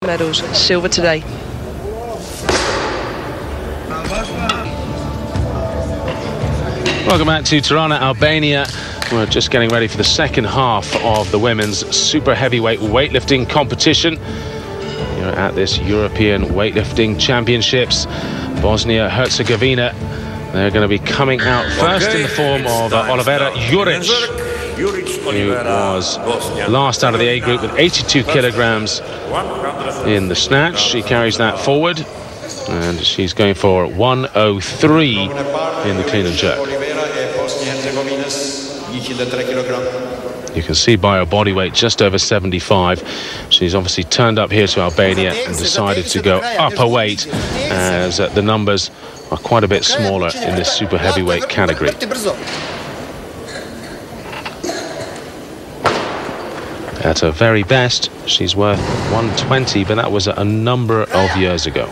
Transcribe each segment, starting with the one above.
medals, silver today. Welcome back to Tirana, Albania. We're just getting ready for the second half of the women's super heavyweight weightlifting competition. You're at this European Weightlifting Championships. Bosnia-Herzegovina, they're going to be coming out first in the form of Olivera Juric, who was last out of the A group with 82 kilograms in the snatch. She carries that forward, and she's going for 103 in the clean and jerk. You can see by her body weight just over 75. She's obviously turned up here to Albania and decided to go up a weight, as the numbers are quite a bit smaller in this super heavyweight category. At her very best, she's worth 120, but that was a number of years ago.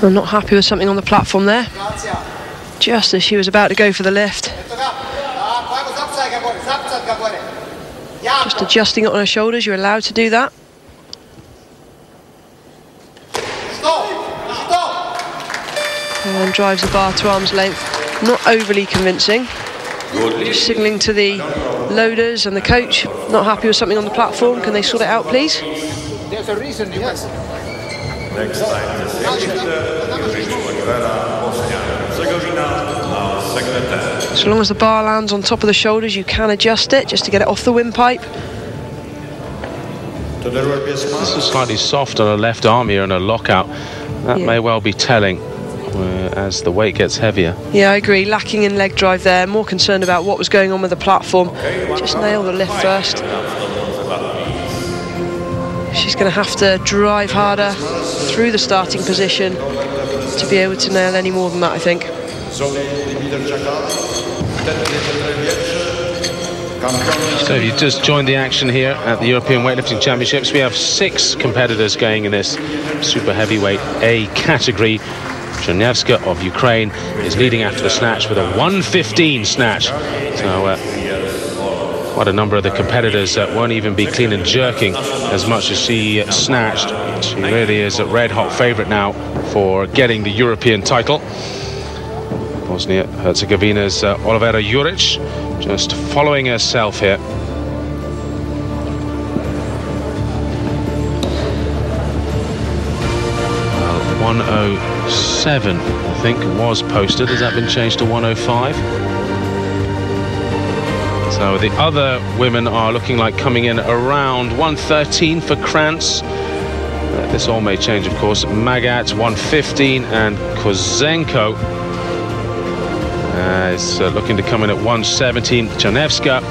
I'm not happy with something on the platform there. Just as she was about to go for the lift. Just adjusting it on her shoulders, you're allowed to do that. And drives the bar to arm's length. Not overly convincing. Just signalling to the loaders and the coach. Not happy with something on the platform. Can they sort it out, please? There's a reason, yes. Next time, so long as the bar lands on top of the shoulders, you can adjust it just to get it off the windpipe. This is slightly soft on her left arm here in a lockout. That may well be telling as the weight gets heavier. Yeah, I agree. Lacking in leg drive there. More concerned about what was going on with the platform. Just nail the lift first. She's going to have to drive harder through the starting position to be able to nail any more than that, I think. So if you just joined the action here at the European Weightlifting Championships, we have 6 competitors going in this super heavyweight A category. Czernevska of Ukraine is leading after the snatch with a 115 snatch. So quite a number of the competitors won't even be clean and jerking as much as she snatched. She really is a red-hot favourite now for getting the European title. Bosnia-Herzegovina's Olivera Juric just following herself here. 107, I think, was posted. Has that been changed to 105? So the other women are looking like coming in around 113 for Krantz. This all may change, of course. Magat 115, and Kozenko is looking to come in at 117. Czernevska,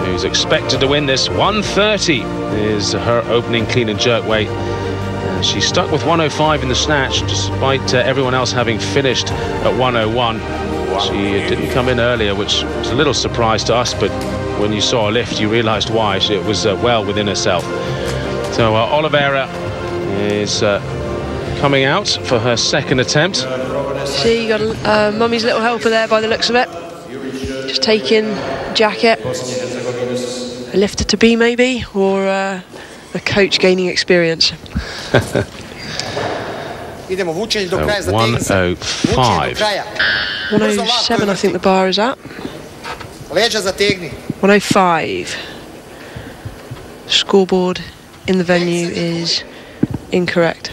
who's expected to win this, 130 is her opening clean and jerk weight. She stuck with 105 in the snatch, despite everyone else having finished at 101. She didn't come in earlier, which was a little surprise to us, but when you saw a lift, you realised why. It was well within herself. So Olivera is coming out for her second attempt. See, you got Mummy's little helper there by the looks of it. Just taking jacket. A lifter to be, maybe, or a coach gaining experience. 105. 107, I think the bar is at. 105. Scoreboard in the venue is incorrect.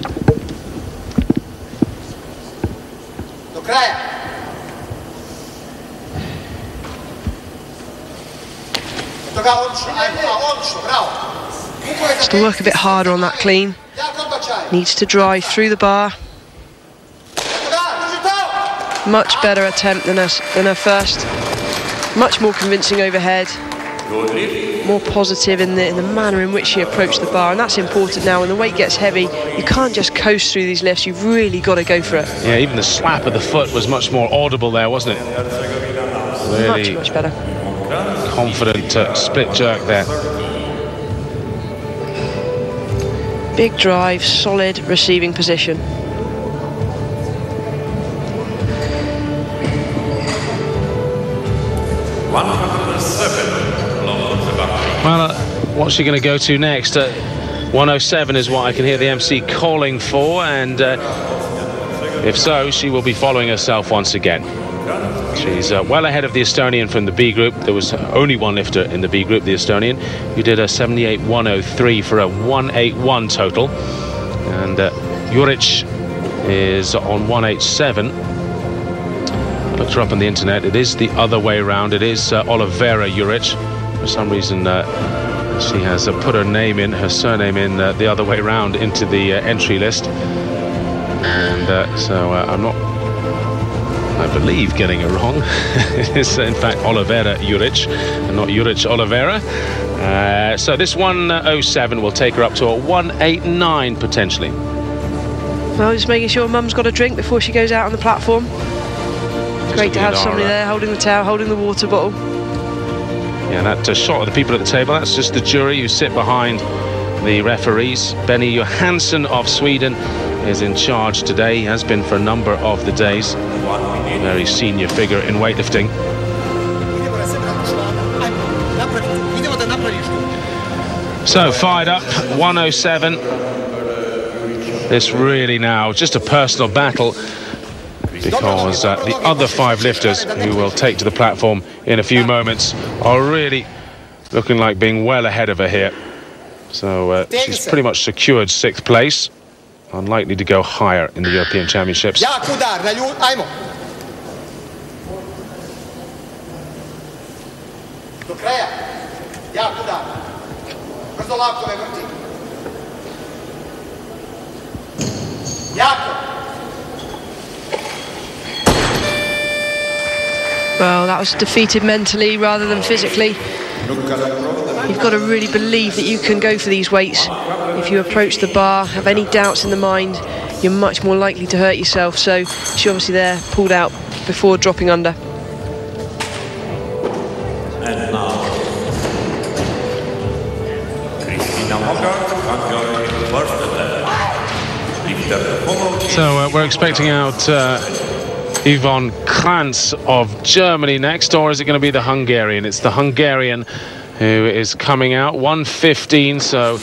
Has to work a bit harder on that clean. Needs to drive through the bar. Much better attempt than her first. Much more convincing overhead. More positive in the manner in which she approached the bar, and that's important now. When the weight gets heavy, you can't just coast through these lifts. You've really got to go for it. Yeah, even the slap of the foot was much more audible there, wasn't it? Really much better. Confident split jerk there. Big drive, solid receiving position. Well, what's she going to go to next? 107 is what I can hear the MC calling for, and if so, she will be following herself once again. She's well ahead of the Estonian from the B group. There was only one lifter in the B group, the Estonian, who did a 78.103 for a 181 total. And Juric is on 187. Looked her up on the internet. It is the other way around. It is Olivera Juric. For some reason, she has put her name in, her surname in the other way around into the entry list. And so I'm not, I believe, getting it wrong. It's in fact Olivera Juric and not Juric Olivera. So this 107 will take her up to a 189 potentially. Well, just making sure Mum's got a drink before she goes out on the platform. Great to have somebody there holding the towel, holding the water bottle. Yeah, that shot of the people at the table, that's just the jury who sit behind the referees. Benny Johansson of Sweden is in charge today. He has been for a number of the days. A very senior figure in weightlifting. So fired up, 107. This really now just a personal battle, because the other 5 lifters who will take to the platform in a few moments are really looking like being well ahead of her here. So she's pretty much secured 6th place. Unlikely to go higher in the European Championships. Well, that was defeated mentally rather than physically. You've got to really believe that you can go for these weights. If you approach the bar, have any doubts in the mind, you're much more likely to hurt yourself. So she obviously there pulled out before dropping under. And now, So we're expecting out Yvonne Krantz of Germany next, or is it going to be the Hungarian? It's the Hungarian who is coming out, 115, so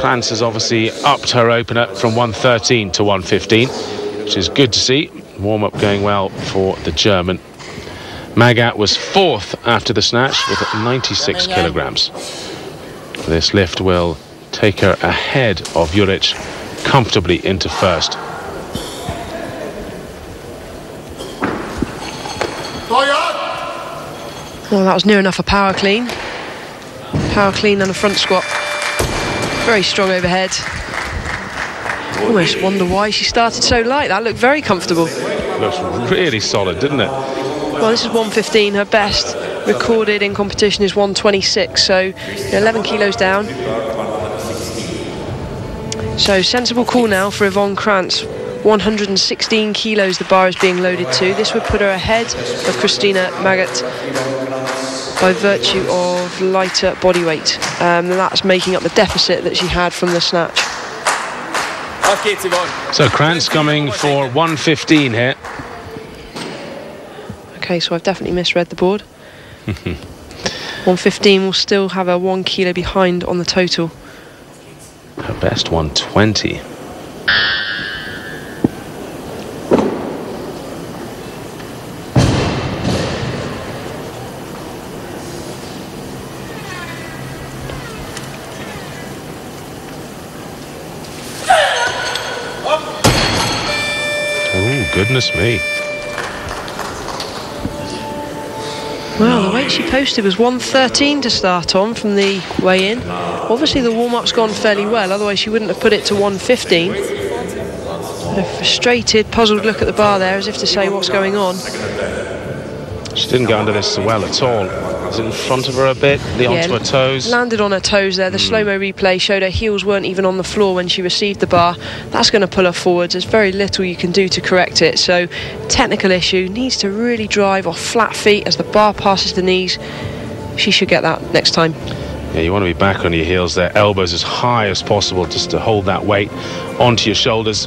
Krantz has obviously upped her opener from 113 to 115, which is good to see. Warm-up going well for the German. Magat was 4th after the snatch with 96 kilograms. This lift will take her ahead of Juric comfortably into 1st. Well, that was near enough a power clean. Power clean and a front squat. Very strong overhead. Almost wonder why she started so light. That looked very comfortable. Looks really solid, didn't it? Well, this is 115. Her best recorded in competition is 126, so 11 kilos down. So sensible call now for Yvonne Krantz. 116 kilos the bar is being loaded to. This would put her ahead of Christina Magat by virtue of lighter body weight. And that's making up the deficit that she had from the snatch. So Krantz coming for 115 here. Okay, so I've definitely misread the board. 115 will still have her 1 kilo behind on the total. Her best 120. Oh, goodness me. Well, the weight she posted was 113 to start on from the weigh-in. Obviously the warm-up's gone fairly well, otherwise she wouldn't have put it to 115. But a frustrated, puzzled look at the bar there, as if to say, what's going on? She didn't go under this so well at all. Was it in front of her a bit, onto her toes? Landed on her toes there. The slow-mo replay showed her heels weren't even on the floor when she received the bar. That's going to pull her forwards. There's very little you can do to correct it. So, technical issue. Needs to really drive off flat feet as the bar passes the knees. She should get that next time. Yeah, you want to be back on your heels there. Elbows as high as possible just to hold that weight onto your shoulders.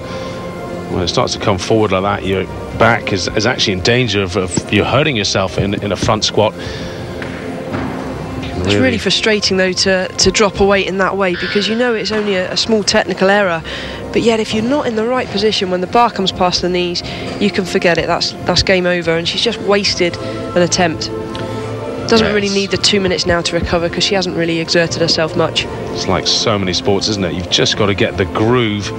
When it starts to come forward like that, your back is actually in danger of you hurting yourself in a front squat. It's really frustrating though to drop a weight in that way, because you know it's only a small technical error, but yet if you're not in the right position when the bar comes past the knees, you can forget it. That's game over, and she's just wasted an attempt. Doesn't really need the 2 minutes now to recover, because she hasn't really exerted herself much. It's like so many sports, isn't it? You've just got to get the groove.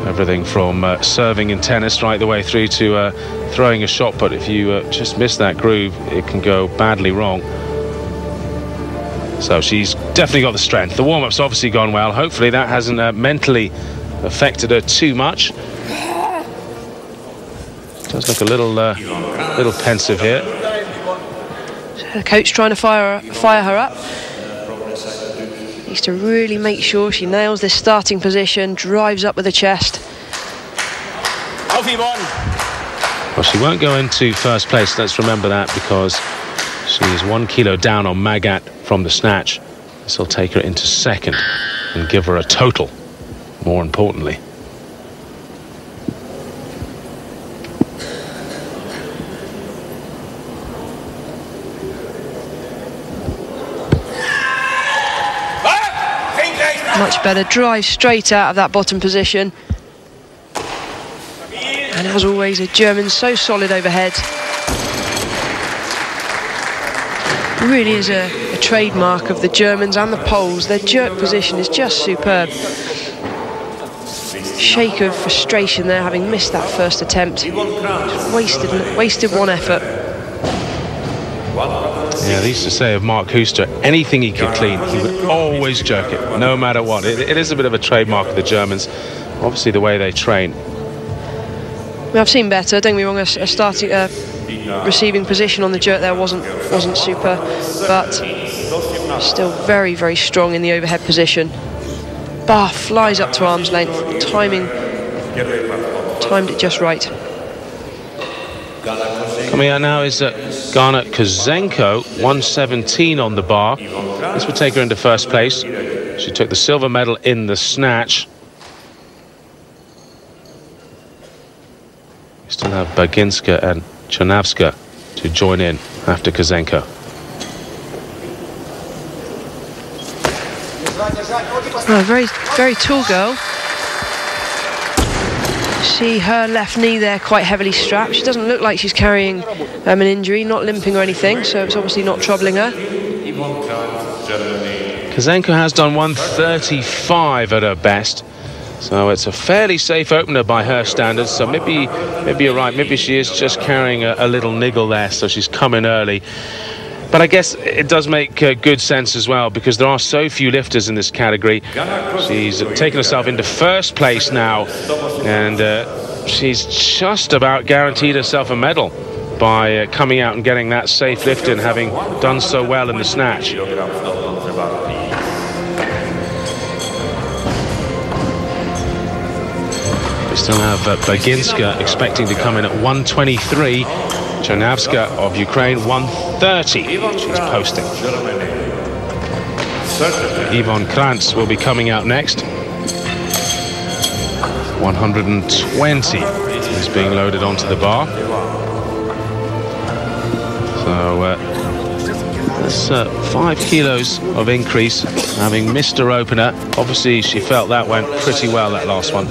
Everything from serving in tennis right the way through to throwing a shot, but if you just miss that groove, it can go badly wrong. So she's definitely got the strength. The warm-up's obviously gone well. Hopefully that hasn't mentally affected her too much. Does look a little pensive here. The coach trying to fire her up. Needs to really make sure she nails this starting position, drives up with the chest. Well, she won't go into first place, let's remember that, because she's 1 kilo down on Magat from the snatch. This will take her into second and give her a total, more importantly. Much better, drive straight out of that bottom position. And as always, a German so solid overhead. It really is a trademark of the Germans and the Poles. Their jerk position is just superb. Shake of frustration there, having missed that first attempt. Wasted one effort. Yeah, they used to say of Mark Huster, anything he could clean, he would always jerk it, no matter what. It is a bit of a trademark of the Germans, obviously the way they train. I've seen better, don't get me wrong, a starting receiving position on the jerk there wasn't super, but still very, very strong in the overhead position. Bar flies up to arm's length, timed it just right. Coming out now is Ghana Kozenko, 117 on the bar. This would take her into first place. She took the silver medal in the snatch. We still have Baginska and Chernavska to join in after Kozenko. Oh, very, very tall girl. See her left knee there quite heavily strapped. She doesn't look like she's carrying an injury, not limping or anything, so it's obviously not troubling her. Kozenko has done 135 at her best, so it's a fairly safe opener by her standards. So maybe you're right, maybe she is just carrying a little niggle there, so she's coming early. But I guess it does make good sense as well, because there are so few lifters in this category. She's taken herself into first place now, and she's just about guaranteed herself a medal by coming out and getting that safe lift in, having done so well in the snatch. We still have Baginska expecting to come in at 123. Chernavska of Ukraine, 130. She's posting. Yvonne Krantz will be coming out next. 120 is being loaded onto the bar. So that's 5 kilos of increase, having missed her opener. Obviously, she felt that went pretty well, that last one.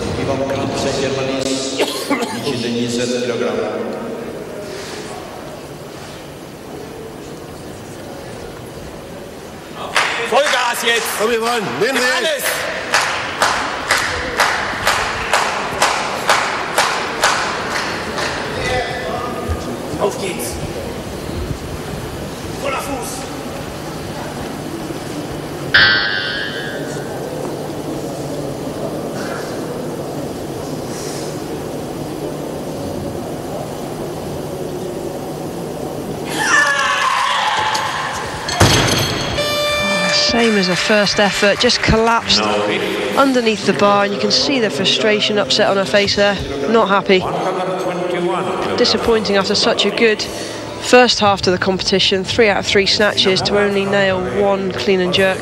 Vollgas jetzt! Komm, Yvonne, nimm Alles! Auf geht's! Voller Fuß! Same as her first effort, just collapsed underneath the bar, and you can see the frustration, upset on her face there. Not happy. Disappointing after such a good first half to the competition. 3 out of 3 snatches to only nail 1 clean and jerk.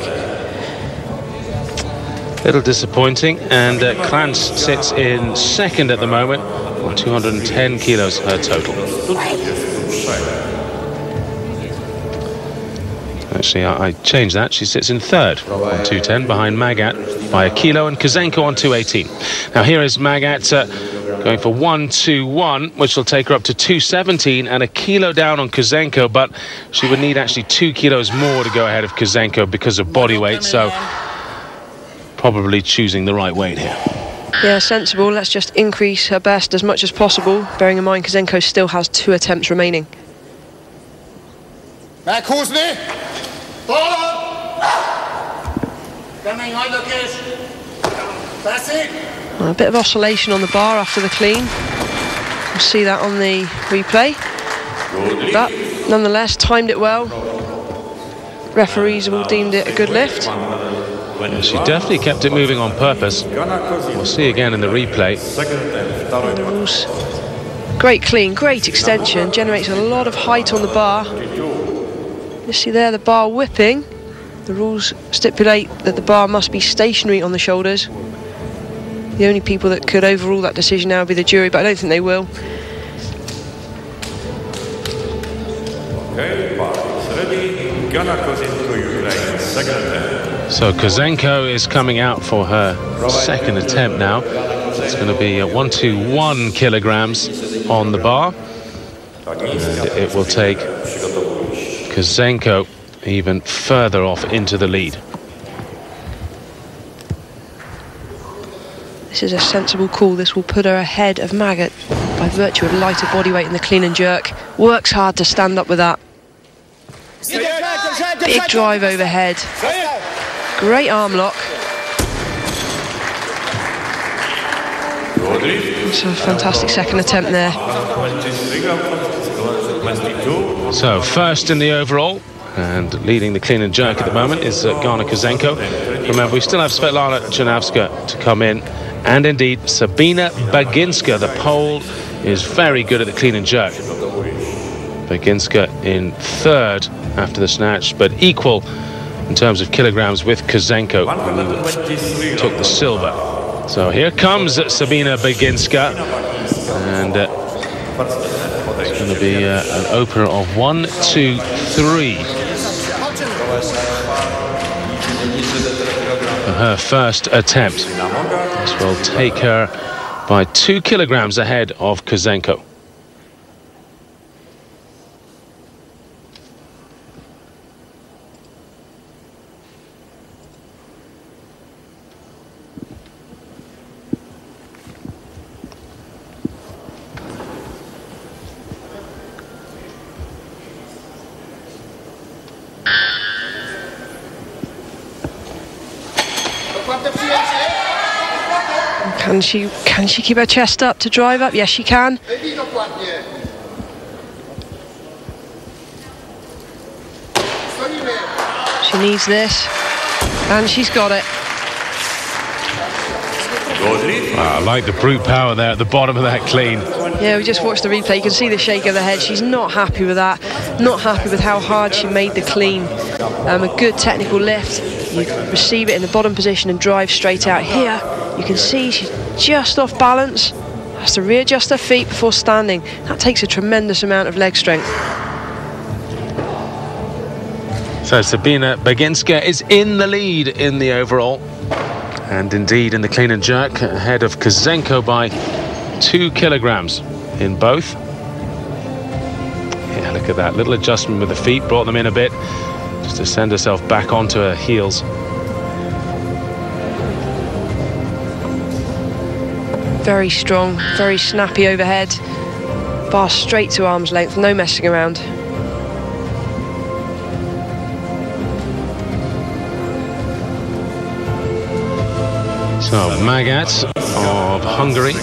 Little disappointing, and Krantz sits in second at the moment, on 210 kilos her total. Actually, I changed that. She sits in third on 210 behind Magat by a kilo, and Kozenko on 218. Now here is Magat going for 1-2-1, which will take her up to 217 and a kilo down on Kozenko, but she would need actually 2 kilos more to go ahead of Kozenko because of body weight, so probably choosing the right weight here. Yeah, sensible. Let's just increase her best as much as possible, bearing in mind Kozenko still has 2 attempts remaining. Back, Husni! A bit of oscillation on the bar after the clean. We'll see that on the replay. But nonetheless, timed it well. Referees have all deemed it a good lift. And she definitely kept it moving on purpose. We'll see again in the replay. Great clean, great extension, generates a lot of height on the bar. You see there the bar whipping. The rules stipulate that the bar must be stationary on the shoulders. The only people that could overrule that decision now would be the jury, but I don't think they will. So Kozenko is coming out for her second attempt now. It's going to be 121 kilograms on the bar. And it will take Kozenko even further off into the lead. This is a sensible call. This will put her ahead of Magat by virtue of lighter body weight in the clean and jerk. Works hard to stand up with that. Big drive overhead. Great arm lock. It's a fantastic second attempt there. So first in the overall and leading the clean and jerk at the moment is Gana Kozenko. Remember, we still have Svetlana Janavska to come in, and indeed Sabina Baginska. The Pole is very good at the clean and jerk. Baginska in third after the snatch, but equal in terms of kilograms with Kozenko, who took the silver. So here comes Sabina Baginska, and it's going to be an opener of 1-2-3 for her first attempt. This will take her by 2 kilograms ahead of Kozenko. Can she keep her chest up to drive up? Yes, she can. She needs this, and she's got it. Wow, I like the brute power there at the bottom of that clean. Yeah, we just watched the replay. You can see the shake of the head. She's not happy with that. Not happy with how hard she made the clean. A good technical lift. You receive it in the bottom position and drive straight out. Here, you can see she's just off balance. Has to readjust her feet before standing. That takes a tremendous amount of leg strength. So Sabina Baginska is in the lead in the overall, and indeed in the clean and jerk, ahead of Kozenko by 2 kilograms in both. Yeah, look at that little adjustment with the feet, brought them in a bit just to send herself back onto her heels. Very strong, very snappy overhead. Bar straight to arm's length, no messing around. So Magat of Hungary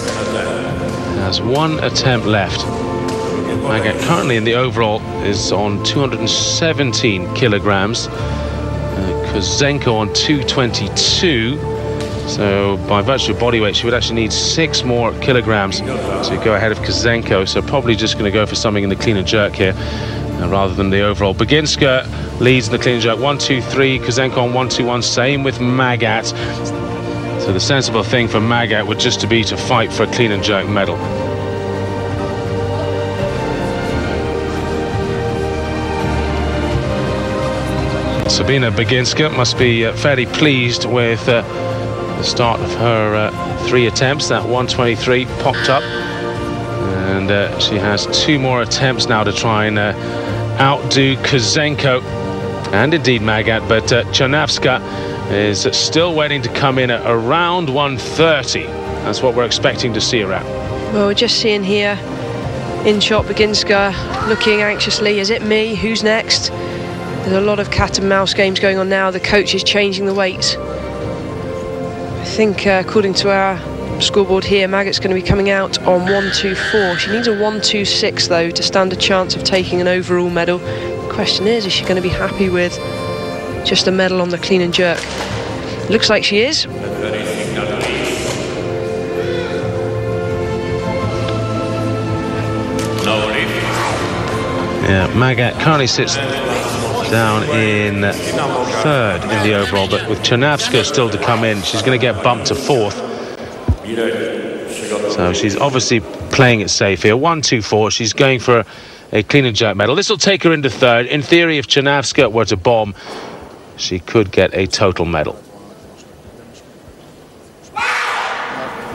has 1 attempt left. Magat currently in the overall is on 217 kilograms. Kozenko on 222. So by virtue of body weight, she would actually need 6 more kilograms to go ahead of Kozenko. So probably just going to go for something in the clean and jerk here rather than the overall. Baginska leads in the clean and jerk 1-2-3. Kozenko on 1-2-1. Same with Magat. So the sensible thing for Magat would just to be to fight for a clean and jerk medal. Sabina Baginska must be fairly pleased with the start of her 3 attempts. That 123 popped up, and she has 2 more attempts now to try and outdo Kozenko and indeed Magat, but Czernawska is still waiting to come in at around 130. That's what we're expecting to see her at. Well, we're just seeing here in shot Baginska looking anxiously, is it me, who's next? There's a lot of cat and mouse games going on now. The coach is changing the weights. I think according to our scoreboard here, Magat's going to be coming out on 124. She needs a 126 though to stand a chance of taking an overall medal. The question is she going to be happy with just a medal on the clean and jerk? Looks like she is. Yeah, Magat currently sits down in 3rd in the overall, but with Czernawska still to come in, she's going to get bumped to 4th. So she's obviously playing it safe here. 124, she's going for a clean and jerk medal. This will take her into 3rd. In theory, if Czernawska were to bomb, she could get a total medal.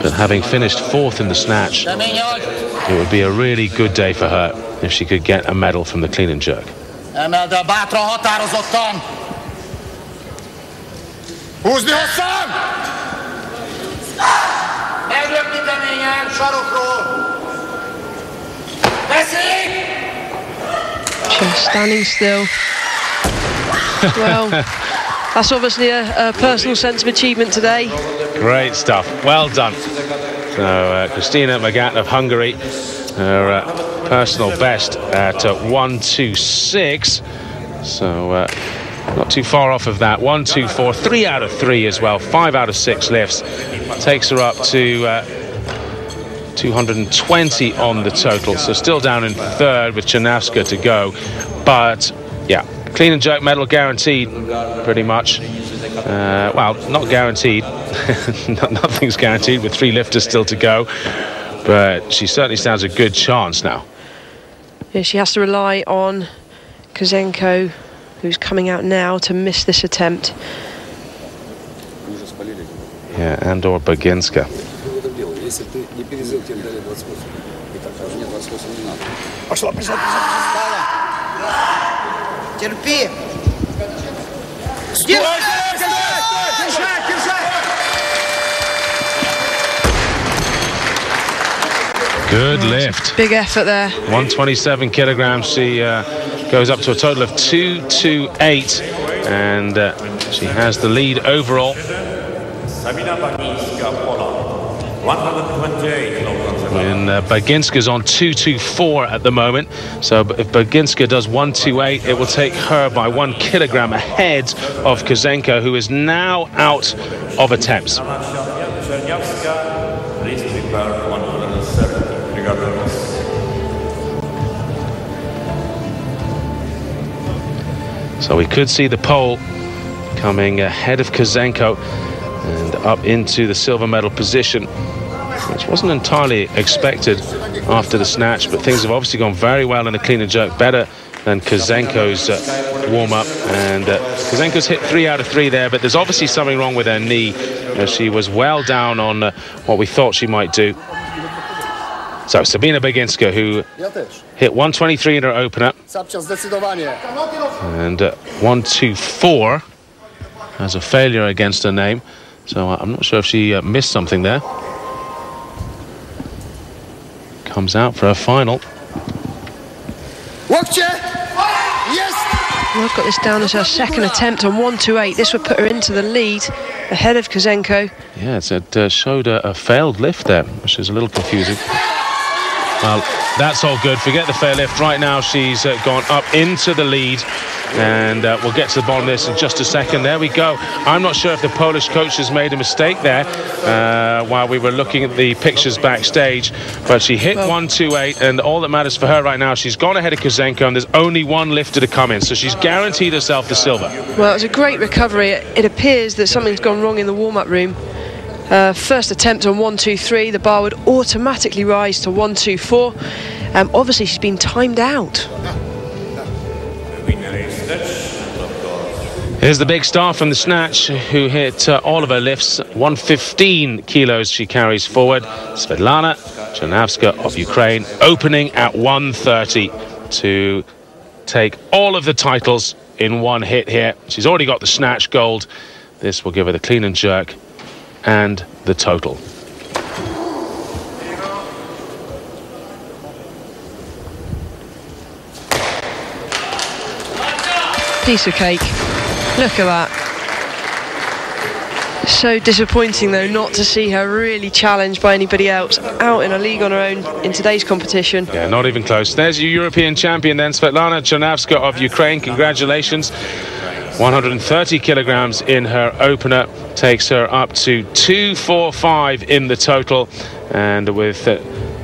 But having finished 4th in the snatch, it would be a really good day for her if she could get a medal from the clean and jerk. Emeld el bátran, határozottan! Húzni hosszan! Meglökni keményen, sarokról! Beszéljék! She's standing still. Well, that's obviously a personal sense of achievement today. Great stuff. Well done. So Kristina Magat of Hungary, her personal best at 126. So not too far off of that. 124, 3 out of 3 as well. 5 out of 6 lifts. Takes her up to 220 on the total. So still down in 3rd with Czernawska to go. But yeah, clean and jerk medal guaranteed, pretty much. Well, not guaranteed. Nothing's guaranteed with 3 lifters still to go. But she certainly stands a good chance now. Yeah, she has to rely on Kozenko, who's coming out now, to miss this attempt. Yeah, and/or Baginska. Good lift. Big effort there. 127 kilograms. She goes up to a total of 228, and she has the lead overall. And Baginska's on 224 at the moment. So if Baginska does 128, it will take her by 1 kilogram ahead of Kozenko, who is now out of attempts. So we could see the pole coming ahead of Kozenko and up into the silver medal position, which wasn't entirely expected after the snatch, but things have obviously gone very well in the clean and jerk, better than Kozenko's warm-up. And Kozenko's hit 3 out of 3 there, but there's obviously something wrong with her knee. She was well down on what we thought she might do. So Sabina Baginska, who hit 123 in her opener, and 124 as a failure against her name. So I'm not sure if she missed something there. Comes out for her final. Yes! Well, I've got this down as her 2nd attempt on 128. This would put her into the lead ahead of Kozenko. Yeah, it showed a failed lift there, which is a little confusing. Well, that's all good. Forget the fair lift. Right now, she's gone up into the lead, and we'll get to the bottom of this in just a second. There we go. I'm not sure if the Polish coach has made a mistake there while we were looking at the pictures backstage, but she hit 128, and all that matters for her right now, she's gone ahead of Kozenko, and there's only 1 lifter to come in, so she's guaranteed herself the silver. Well, it was a great recovery. It appears that something's gone wrong in the warm-up room. First attempt on 123, the bar would automatically rise to 124. Obviously, she's been timed out. Here's the big star from the snatch, who hit all of her lifts. 115 kilos she carries forward. Svetlana Chernyavska of Ukraine, opening at 130 to take all of the titles in one hit here. She's already got the snatch gold. This will give her the clean and jerk and the total. Piece of cake. Look at that. So disappointing though not to see her really challenged by anybody else, out in a league on her own in today's competition. Yeah, not even close. There's your European champion then, Svetlana Chernyavska of Ukraine. Congratulations. 130 kilograms in her opener takes her up to 245 in the total, and with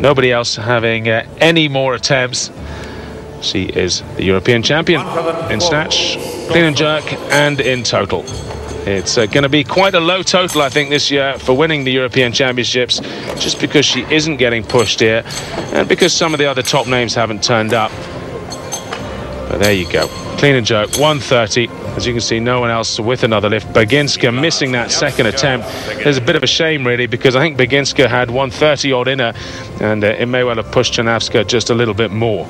nobody else having any more attempts, she is the European champion in snatch, clean and jerk, and in total. It's going to be quite a low total, I think, this year for winning the European Championships, just because she isn't getting pushed here and because some of the other top names haven't turned up. But there you go. Clean and jerk, 130. As you can see, no one else with another lift. Baginska missing that second attempt. There's a bit of a shame, really, because I think Baginska had 130 odd in her, and it may well have pushed Chernyavska just a little bit more.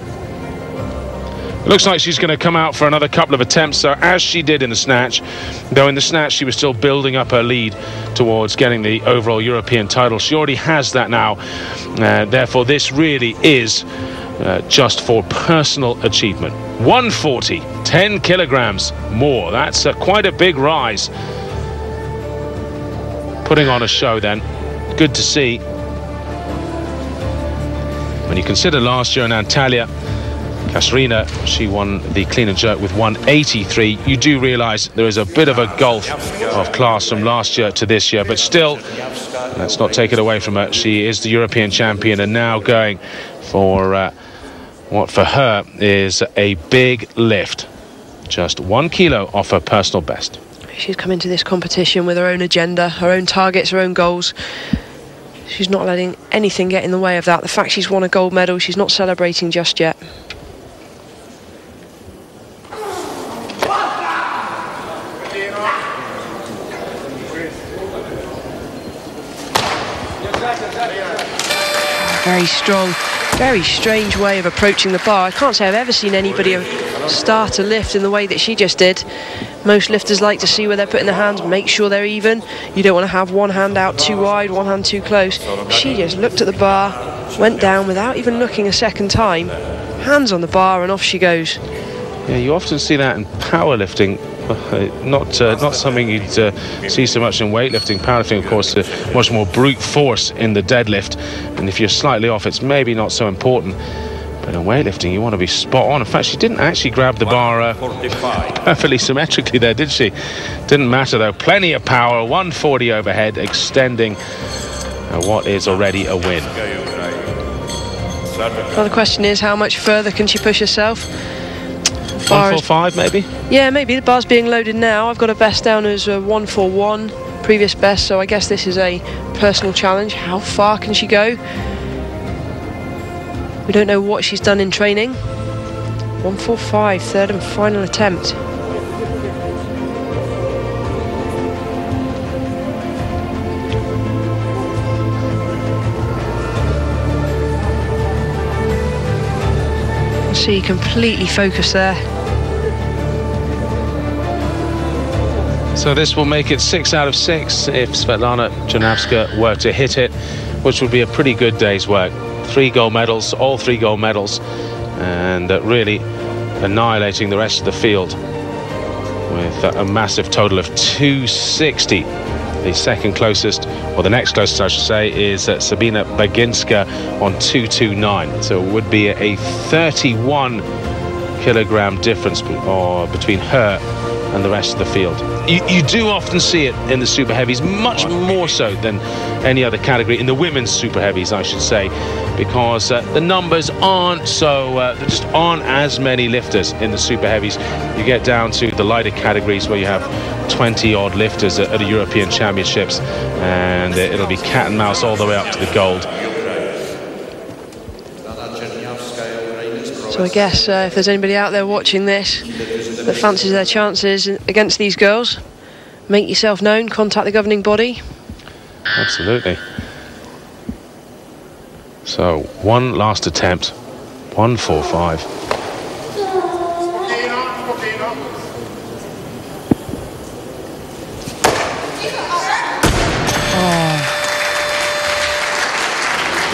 Looks like she's going to come out for another couple of attempts, so as she did in the snatch, though in the snatch she was still building up her lead towards getting the overall European title. She already has that now, therefore this really is just for personal achievement. 140, 10 kilograms more. That's quite a big rise. Putting on a show then. Good to see. When you consider last year in Antalya, Kasrina, she won the clean and jerk with 183. You do realise there is a bit of a gulf of class from last year to this year, but still, let's not take it away from her. She is the European champion and now going for what for her is a big lift. Just 1 kilo off her personal best. She's come into this competition with her own agenda, her own targets, her own goals. She's not letting anything get in the way of that. The fact she's won a gold medal, she's not celebrating just yet. Very strong, very strange way of approaching the bar. I can't say I've ever seen anybody start a lift in the way that she just did. Most lifters like to see where they're putting their hands, make sure they're even. You don't want to have one hand out too wide, one hand too close. She just looked at the bar, went down without even looking a second time, hands on the bar, and off she goes. Yeah, you often see that in powerlifting. Not something you'd see so much in weightlifting. Powerlifting, of course, much more brute force in the deadlift, and if you're slightly off, it's maybe not so important. But in weightlifting, you want to be spot on. In fact, she didn't actually grab the bar perfectly symmetrically there, did she? Didn't matter though. Plenty of power. 140 overhead, extending what is already a win. Well, the question is, how much further can she push herself? 145 maybe? Yeah, maybe. The bar's being loaded now. I've got a best down as 141, previous best, so I guess this is a personal challenge. How far can she go? We don't know what she's done in training. 145, third and final attempt. See, completely focused there. So this will make it 6 out of 6 if Svetlana Chernyavska were to hit it, which would be a pretty good day's work. 3 gold medals, all 3 gold medals, and really annihilating the rest of the field with a massive total of 260. The second closest, or the next closest I should say, is Sabina Baginska on 229. So it would be a 31 kilogram difference between her and the rest of the field. You do often see it in the super heavies, much more so than any other category, in the women's super heavies I should say, because the numbers aren't so, there just aren't as many lifters in the super heavies. You get down to the lighter categories where you have 20 odd lifters at the European Championships, and it'll be cat and mouse all the way up to the gold. So I guess if there's anybody out there watching this that fancies their chances against these girls, make yourself known, contact the governing body. Absolutely. So, one last attempt, 1:45.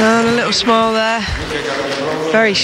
And a little smile there. Very